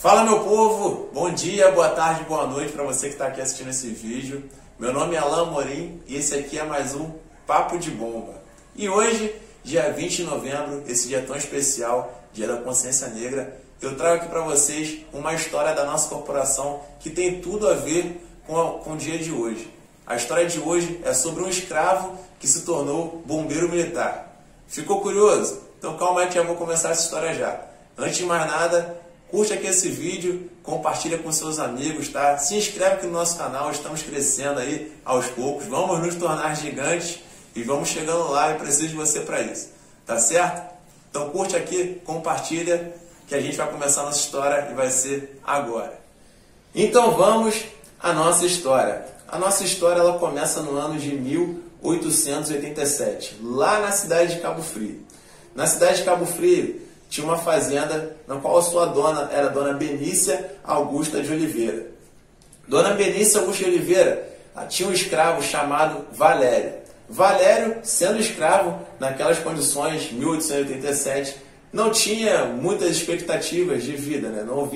Fala, meu povo, bom dia, boa tarde, boa noite para você que está aqui assistindo esse vídeo. Meu nome é Alain Amorim e esse aqui é mais um Papo de Bomba. E hoje, dia 20 de novembro, esse dia tão especial, Dia da Consciência Negra, eu trago aqui para vocês uma história da nossa corporação que tem tudo a ver com o dia de hoje. A história de hoje é sobre um escravo que se tornou bombeiro militar. Ficou curioso? Então calma aí que eu vou começar essa história já. Antes de mais nada, curte aqui esse vídeo, compartilha com seus amigos, tá? Se inscreve aqui no nosso canal, estamos crescendo aí aos poucos, vamos nos tornar gigantes e vamos chegando lá e preciso de você para isso, tá certo? Então curte aqui, compartilha, que a gente vai começar a nossa história e vai ser agora. Então vamos à nossa história. A nossa história ela começa no ano de 1887, lá na cidade de Cabo Frio. Na cidade de Cabo Frio tinha uma fazenda na qual a sua dona era Dona Benícia Augusta de Oliveira. Dona Benícia Augusta de Oliveira tinha um escravo chamado Valério. Valério, sendo escravo naquelas condições, 1887, não tinha muitas expectativas de vida, né? Não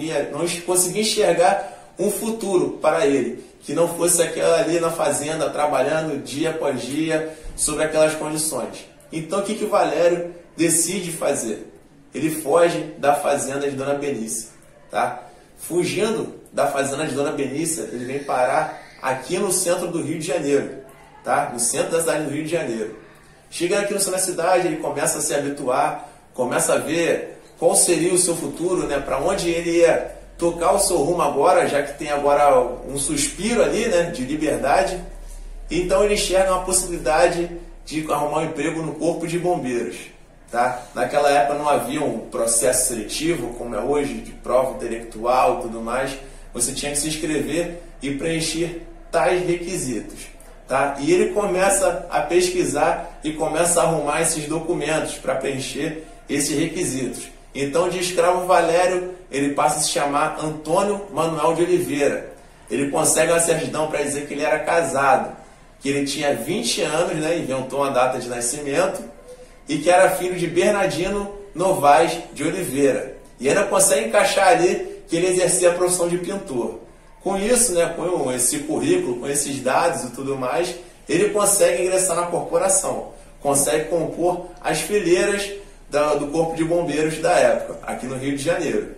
conseguia enxergar um futuro para ele, que não fosse aquela ali na fazenda, trabalhando dia após dia, sobre aquelas condições. Então o que o Valério decide fazer? Ele foge da fazenda de Dona Benícia, tá? Fugindo da fazenda de Dona Benícia, ele vem parar aqui no centro do Rio de Janeiro, tá? No centro da cidade do Rio de Janeiro. Chegando aqui no centro da cidade, ele começa a se habituar, começa a ver qual seria o seu futuro, né? Para onde ele ia tocar o seu rumo agora, já que tem agora um suspiro ali, né? De liberdade. Então ele enxerga uma possibilidade de arrumar um emprego no Corpo de Bombeiros. Tá? Naquela época não havia um processo seletivo, como é hoje, de prova intelectual e tudo mais. Você tinha que se inscrever e preencher tais requisitos. Tá? E ele começa a pesquisar e começa a arrumar esses documentos para preencher esses requisitos. Então, de escravo Valério, ele passa a se chamar Antônio Manuel de Oliveira. Ele consegue uma certidão para dizer que ele era casado, que ele tinha 20 anos, né? Inventou uma data de nascimento, e que era filho de Bernardino Novaes de Oliveira. E ainda consegue encaixar ali que ele exercia a profissão de pintor. Com isso, né, com esse currículo, com esses dados e tudo mais, ele consegue ingressar na corporação, consegue compor as fileiras do Corpo de Bombeiros da época, aqui no Rio de Janeiro.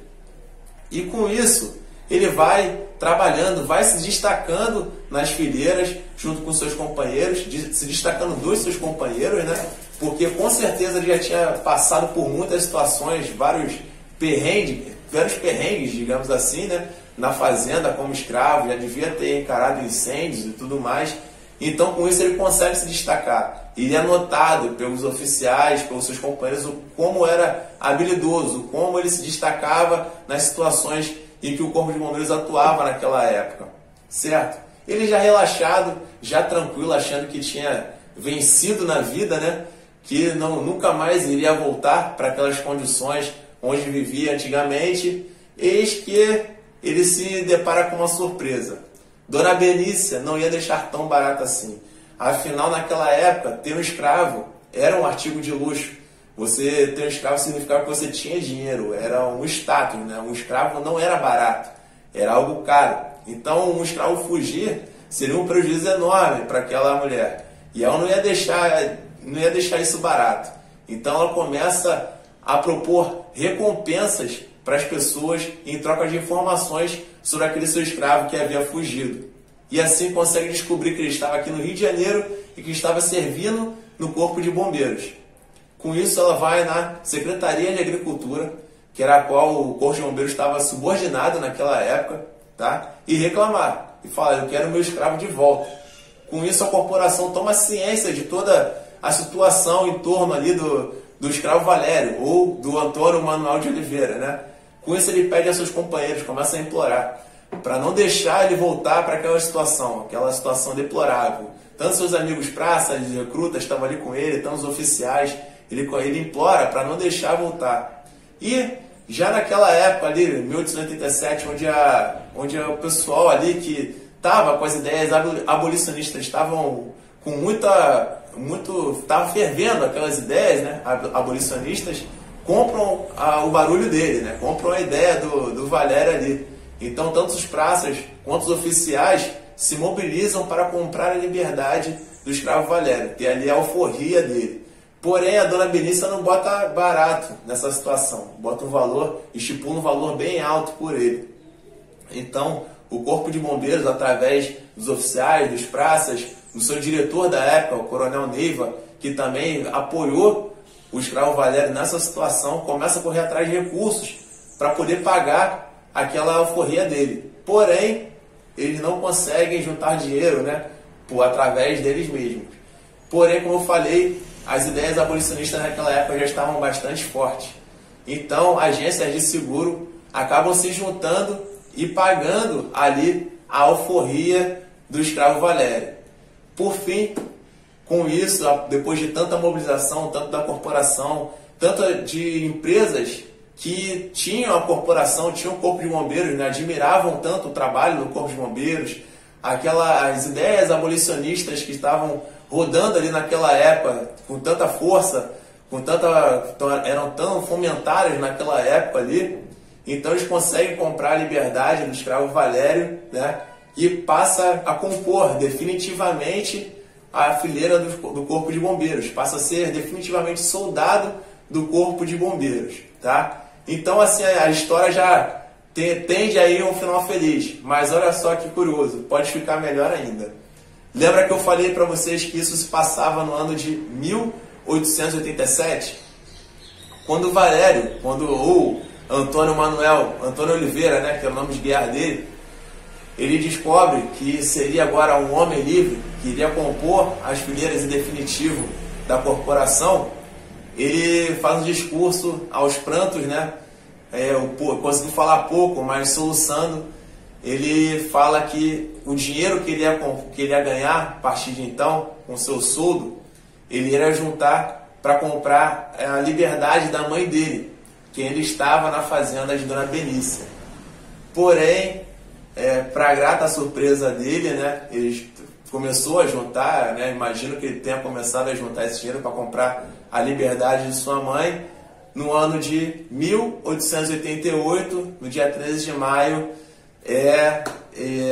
E com isso, ele vai trabalhando, vai se destacando nas fileiras, junto com seus companheiros, se destacando dos seus companheiros, né? Porque com certeza ele já tinha passado por muitas situações, vários perrengues, digamos assim, né? Na fazenda como escravo, já devia ter encarado incêndios e tudo mais. Então com isso ele consegue se destacar. Ele é notado pelos oficiais, pelos seus companheiros, como era habilidoso, como ele se destacava nas situações em que o Corpo de Bombeiros atuava naquela época, certo? Ele já relaxado, já tranquilo, achando que tinha vencido na vida, né? Que nunca mais iria voltar para aquelas condições onde vivia antigamente, eis que ele se depara com uma surpresa. Dona Benícia não ia deixar tão barato assim. Afinal, naquela época, ter um escravo era um artigo de luxo. Você ter um escravo significava que você tinha dinheiro, era um status, né? Um escravo não era barato, era algo caro. Então, um escravo fugir seria um prejuízo enorme para aquela mulher. E ela não ia deixar isso barato. Então, ela começa a propor recompensas para as pessoas em troca de informações sobre aquele seu escravo que havia fugido. E assim consegue descobrir que ele estava aqui no Rio de Janeiro e que estava servindo no Corpo de Bombeiros. Com isso, ela vai na Secretaria de Agricultura, que era a qual o Corpo de Bombeiros estava subordinado naquela época, tá? E reclamar. E falar, eu quero meu escravo de volta. Com isso, a corporação toma ciência de toda a situação em torno ali do escravo Valério, ou do Antônio Manuel de Oliveira, né? Com isso, ele pede a seus companheiros, começa a implorar, para não deixar ele voltar para aquela situação deplorável. Tanto seus amigos praças, recrutas estavam ali com ele, tanto os oficiais, ele implora para não deixar voltar. E já naquela época ali, 1887, onde o pessoal ali que estava com as ideias abolicionistas estavam com estavam fervendo aquelas ideias, né, abolicionistas, compram o barulho dele, né? Compram a ideia do Valério ali. Então, tanto os praças quanto os oficiais se mobilizam para comprar a liberdade do escravo Valério, ter ali a alforria dele. Porém, a dona Benícia não bota barato nessa situação, bota um valor, estipula um valor bem alto por ele. Então, o Corpo de Bombeiros, através dos oficiais, dos praças, do seu diretor da época, o Coronel Neiva, que também apoiou o escravo Valério nessa situação, começa a correr atrás de recursos para poder pagar aquela alforria dele. Porém, eles não conseguem juntar dinheiro, né, através deles mesmos. Porém, como eu falei, as ideias abolicionistas naquela época já estavam bastante fortes. Então, agências de seguro acabam se juntando e pagando ali a alforria do escravo Valério. Por fim, com isso, depois de tanta mobilização, tanto da corporação, tanto de empresas que tinham a corporação, tinham o Corpo de Bombeiros, né, admiravam tanto o trabalho do Corpo de Bombeiros, as ideias abolicionistas que estavam rodando ali naquela época com tanta força, eram tão fomentadas naquela época ali, então eles conseguem comprar a liberdade do escravo Valério, né, e passa a compor definitivamente a fileira do Corpo de Bombeiros, passa a ser definitivamente soldado do Corpo de Bombeiros, tá? Então, assim, a história já tende aí a um final feliz, mas olha só que curioso, pode ficar melhor ainda. Lembra que eu falei para vocês que isso se passava no ano de 1887? Quando o Valério, o Antônio Oliveira, né, que é o nome de guerra dele, ele descobre que seria agora um homem livre, que iria compor as fileiras em definitivo da corporação. Ele faz um discurso aos prantos, né? Conseguiu falar pouco, mas soluçando, ele fala que o dinheiro que ele ia ganhar a partir de então, com seu soldo, ele iria juntar para comprar a liberdade da mãe dele, que ainda estava na fazenda de Dona Benícia. Porém, para grata surpresa dele, né, ele começou a juntar, né, imagino que ele tenha começado a juntar esse dinheiro para comprar a liberdade de sua mãe. No ano de 1888, no dia 13 de maio, é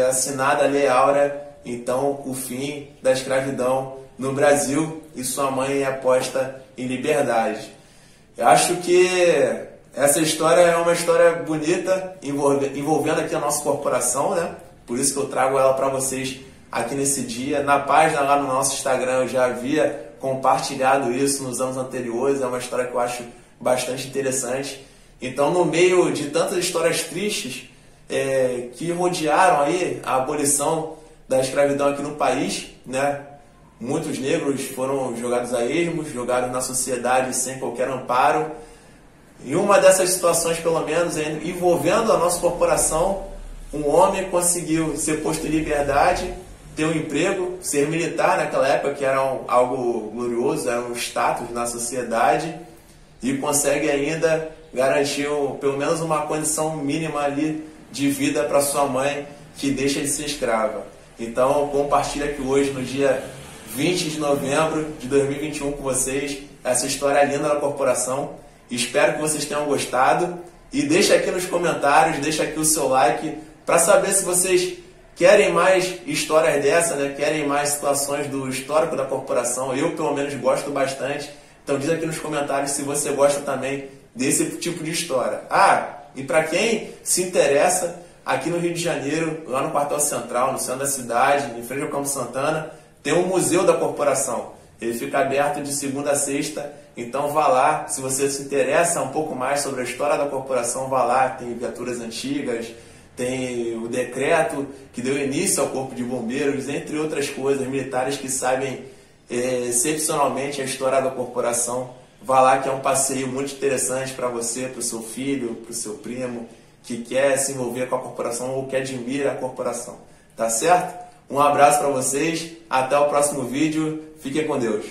assinada a Lei Áurea, então o fim da escravidão no Brasil, e sua mãe é posta em liberdade. Eu acho que essa história é uma história bonita, envolvendo aqui a nossa corporação, né? Por isso que eu trago ela para vocês aqui nesse dia. Na página lá no nosso Instagram eu já havia compartilhado isso nos anos anteriores, é uma história que eu acho bastante interessante. Então, no meio de tantas histórias tristes que rodearam aí a abolição da escravidão aqui no país, né? Muitos negros foram jogados a esmos, jogados na sociedade sem qualquer amparo. Em uma dessas situações, pelo menos, envolvendo a nossa corporação, um homem conseguiu ser posto em liberdade, ter um emprego, ser militar naquela época, que era algo glorioso, era um status na sociedade, e consegue ainda garantir pelo menos uma condição mínima ali de vida para sua mãe, que deixa de ser escrava. Então, compartilho aqui hoje, no dia 20 de novembro de 2021, com vocês, essa história linda da corporação. Espero que vocês tenham gostado. E deixa aqui nos comentários, deixa aqui o seu like, para saber se vocês querem mais histórias dessa, né? Querem mais situações do histórico da corporação. Eu, pelo menos, gosto bastante. Então diz aqui nos comentários se você gosta também desse tipo de história. E para quem se interessa, aqui no Rio de Janeiro, lá no Quartel Central, no centro da cidade, em frente ao Campo Santana, tem um museu da corporação. Ele fica aberto de segunda a sexta, então vá lá. Se você se interessa um pouco mais sobre a história da corporação, vá lá. Tem viaturas antigas, tem o decreto que deu início ao Corpo de Bombeiros, entre outras coisas, militares que sabem excepcionalmente a história da corporação. Vá lá, que é um passeio muito interessante para você, para o seu filho, para o seu primo, que quer se envolver com a corporação ou que admira a corporação. Tá certo? Um abraço para vocês, até o próximo vídeo, fiquem com Deus.